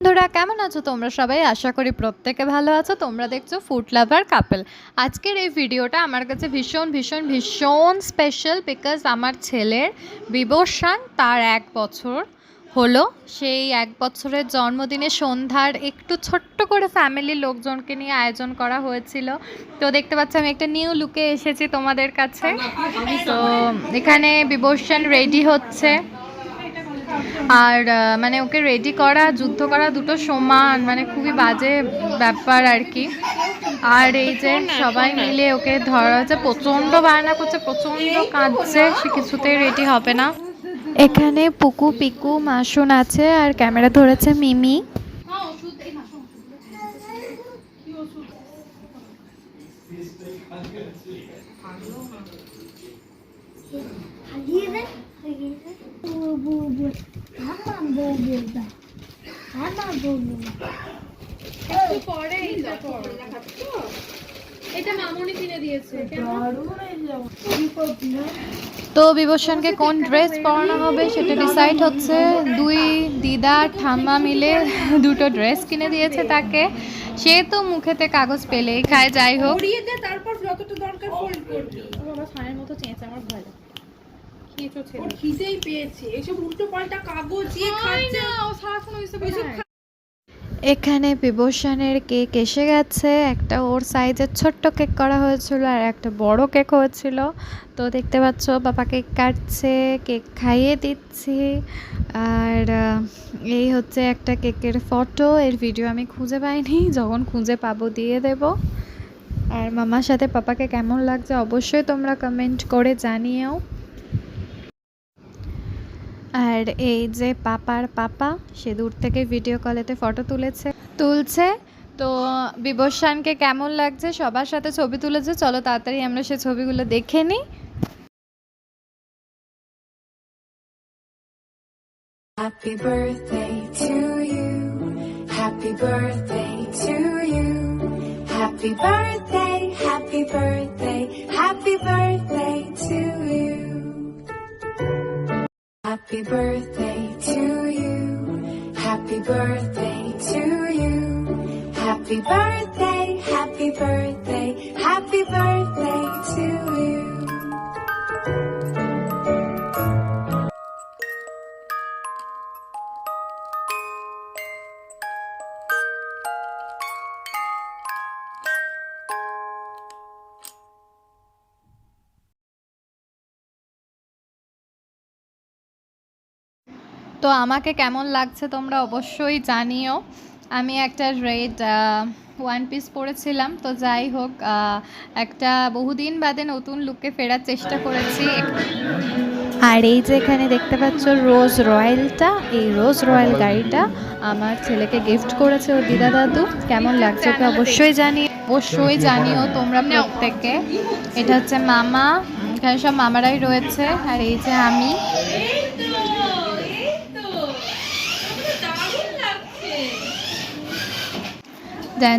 বন্ধুরা কেমন আছো তোমরা সবাই? আশা করি প্রত্যেকে ভালো আছো। তোমরা দেখছো ফুড লাভার কাপল। আজকের এই ভিডিওটা আমার কাছে ভীষণ ভীষণ ভীষণ স্পেশাল, বিকজ আমার ছেলের বিবর্ষণ, তার 1 বছর হলো। সেই 1 বছরের জন্মদিনে সন্ধ্যার একটু ছোট্ট করে ফ্যামিলির লোকজনকে নিয়ে আয়োজন করা হয়েছিল। তো দেখতে পাচ্ছি আমি একটা নিউ লুকে এসেছি তোমাদের কাছে। তো এখানে বিবর্ষণ রেডি হচ্ছে, আর মানে ওকে রেডি করা যুদ্ধ করা দুটো সমান, মানে খুবই বাজে ব্যাপার আর কি। আর এই যে সবাই মিলে ওকে ধরা হচ্ছে, প্রচণ্ড বায়না করছে, প্রচণ্ড কাঁদছে, সে কিছুতেই রেডি হবে না। এখানে পুকু পিকু মাসুন আছে, আর ক্যামেরা ধরেছে মিমি। তো বিবর্ষণকে কোন ড্রেস পরানো হবে সেটা ডিসাইড হচ্ছে। দুই দিদা ঠাম্মা মিলে দুটো ড্রেস কিনে দিয়েছে তাকে। সে তো মুখেতে কাগজ পেলেই খায়, যাই হোক। তারপর যতটা দরকার ফোল্ড করবি। বাবা সানের মতো চেঁচে, আমার ভয় লাগে। খিদেই পেয়েছে, এসব উল্টো পাল্টা কাগজ দিয়ে খাচ্ছে না, ও সারাক্ষণ ওইসব এখানে বিবর্ষণের কেক এসে গেছে। একটা ওর সাইজের ছোট্ট কেক করা হয়েছিল, আর একটা বড় কেক হয়েছিল। তো দেখতে পাচ্ছ বাবা কেক কাটছে, কেক খাইয়ে দিচ্ছি। আর এই হচ্ছে একটা কেকের ফটো। এর ভিডিও আমি খুঁজে পাইনি, যখন খুঁজে পাবো দিয়ে দেব। আর মামার সাথে পাপাকে কেমন লাগছে অবশ্যই তোমরা কমেন্ট করে জানিও। আর এই যে পাপার পাপা, সে দূর থেকে ভিডিও কলেতে ফটো তুলছে। তো বিবর্ষণকে কেমন লাগছে, সবার সাথে ছবি তুলেছে। চলো তাড়াতাড়ি আমরা সে ছবিগুলো দেখে নিই। Happy birthday to you. Happy birthday to you. Happy birthday, happy birthday, happy birthday to you. Happy birthday to you. Happy birthday to you. Happy birthday, happy birthday, happy birthday to you. তো আমাকে কেমন লাগছে তোমরা অবশ্যই জানিও। আমি একটা red one piece পরেছিলাম। তো যাই হোক, একটা বহুদিন বাদে নতুন লুকে ফেরার চেষ্টা করেছি। আর এই যে এখানে দেখতে পাচ্ছ রোজ রয়্যালটা, এই রোজ রয়্যাল গাড়িটা আমার ছেলেকে গিফট করেছে ওর দিদা দাদু। কেমন লাগছে ওকে অবশ্যই জানিও তোমরা প্রত্যেকে। এটা হচ্ছে মামা, এখানে সব মামারাই রয়েছে। আর এই যে আমি।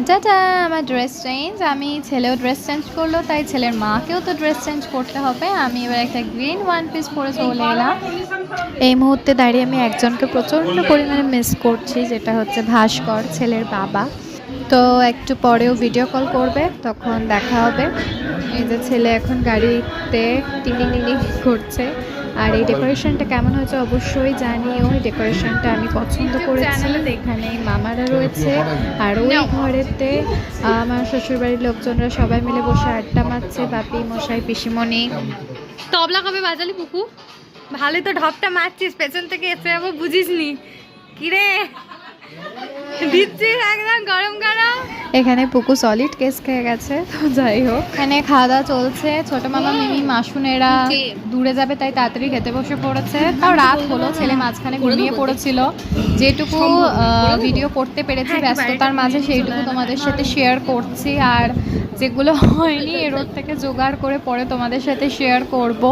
টাটা, আমার ড্রেস চেঞ্জ। আমি ছেলেও ড্রেস চেঞ্জ করলো, তাই ছেলের মাকেও তো ড্রেস চেঞ্জ করতে হবে। আমি এবার একটা গ্রিন ওয়ান পিস পরে চলে এলাম। এই মুহূর্তে দাঁড়িয়ে আমি একজনকে প্রচণ্ড পরিমাণে মিস করছি, যেটা হচ্ছে ভাস্কর, ছেলের বাবা। তো একটু পরেও ভিডিও কল করবে, তখন দেখা হবে। এই যে ছেলে এখন গাড়িতে টিং করছে। আর এই ডেকোরেশনটা কেমন হয়েছে অবশ্যই জানিও। এই ডেকোরেশনটা আমি পছন্দ করেছি। এখানে মামারা রয়েছে, আর ওই ঘরেতে আমার শ্বশুরবাড়ির লোকজনরা সবাই মিলে বসে আড্ডা মারছে, বাপি মশাই পিসিমণি। তবলা কবে বাজালি পুকু? ভালোই তো ঢপটা মারছিস, পেছন থেকে এসে যাবো বুঝিস নি কিরে দিচ্ছিস একদম গরম গরম। এখানে পুকু সলিড কেস খেয়ে গেছে। তো যাই হোক, এখানে খাওয়া দাওয়া চলছে। ছোট মামা মিমি মাসুনেরা দূরে যাবে, তাই তাড়াতাড়ি খেতে বসে পড়েছে। তাও রাত হলো, ছেলে মাঝখানে ঘুমিয়ে পড়েছিল। যেটুকু ভিডিও করতে পেরেছি ব্যস্ততার মাঝে, সেইটুকু তোমাদের সাথে শেয়ার করছি। আর যেগুলো হয়নি এর থেকে জোগাড় করে পরে তোমাদের সাথে শেয়ার করব।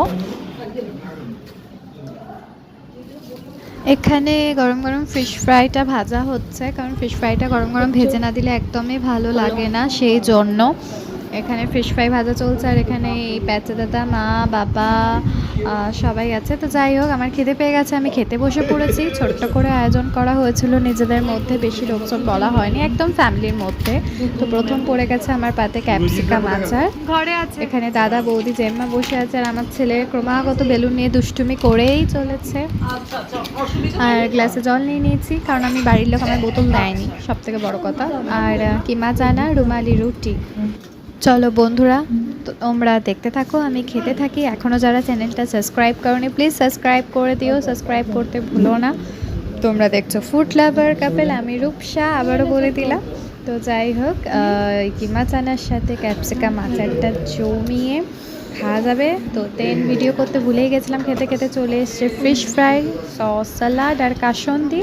এখানে গরম গরম ফিশ ফ্রাইটা ভাজা হচ্ছে, কারণ ফিশ ফ্রাইটা গরম গরম ভেজে না দিলে একদমই ভালো লাগে না, সেই জন্য। এখানে ফিশ ফ্রাই ভাজা চলছে, আর এখানে এই প্যাচা দাদা, মা, বাবা সবাই আছে। তো যাই হোক, আমার খিদে পেয়ে গেছে, আমি খেতে বসে পড়েছি। ছোট্ট করে আয়োজন করা হয়েছিল নিজেদের মধ্যে, বেশি লোকজন বলা হয়নি, একদম ফ্যামিলির মধ্যে। তো প্রথম পড়ে গেছে আমার পাতে ক্যাপসিকাম আচার। ঘরে আছে এখানে দাদা, বৌদি, জেম্মা বসে আছে, আর আমার ছেলে ক্রমাগত বেলুন নিয়ে দুষ্টুমি করেই চলেছে। আর গ্লাসে জল নিয়ে নিয়েছি, কারণ আমি বাড়ির লোক, আমার বোতল দেয়নি, সব থেকে বড় কথা। আর কিমা চানা, রুমালি রুটি। চলো বন্ধুরা, তোমরা দেখতে থাকো, আমি খেতে থাকি। এখনও যারা চ্যানেলটা সাবস্ক্রাইব করোনি, প্লিজ সাবস্ক্রাইব করে দিও, সাবস্ক্রাইব করতে ভুলো না। তোমরা দেখছো ফুড লাভার কাপেল, আমি রূপসা, আবারও বলে দিলাম। তো যাই হোক, কিমা চানার সাথে ক্যাপসিকাম আচারটা জমিয়ে খাওয়া যাবে। তো দেন ভিডিও করতে ভুলেই গেছিলাম, খেতে খেতে চলে এসছে ফিশ ফ্রাই, সস, সালাড আর কাসন্দি।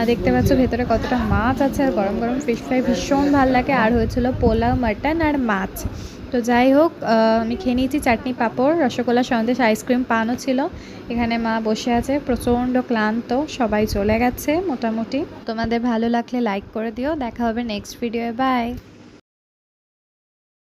দেখতে পাচ্ছ ভেতরে কতটা মাছ আছে, আর গরম গরম ফিশ ফ্রাই ভীষণ ভালো লাগে। আর হয়েছিল পোলাও, মাটন আর মাছ। তো যাই হোক, আমি খেয়ে নিয়েছি চাটনি, পাঁপড়, রসগোল্লা, সন্দেশ, আইসক্রিম, পানও ছিল। এখানে মা বসে আছে প্রচণ্ড ক্লান্ত, সবাই চলে গেছে মোটামুটি। তোমাদের ভালো লাগলে লাইক করে দিও। দেখা হবে নেক্সট ভিডিওয়ে, বাই।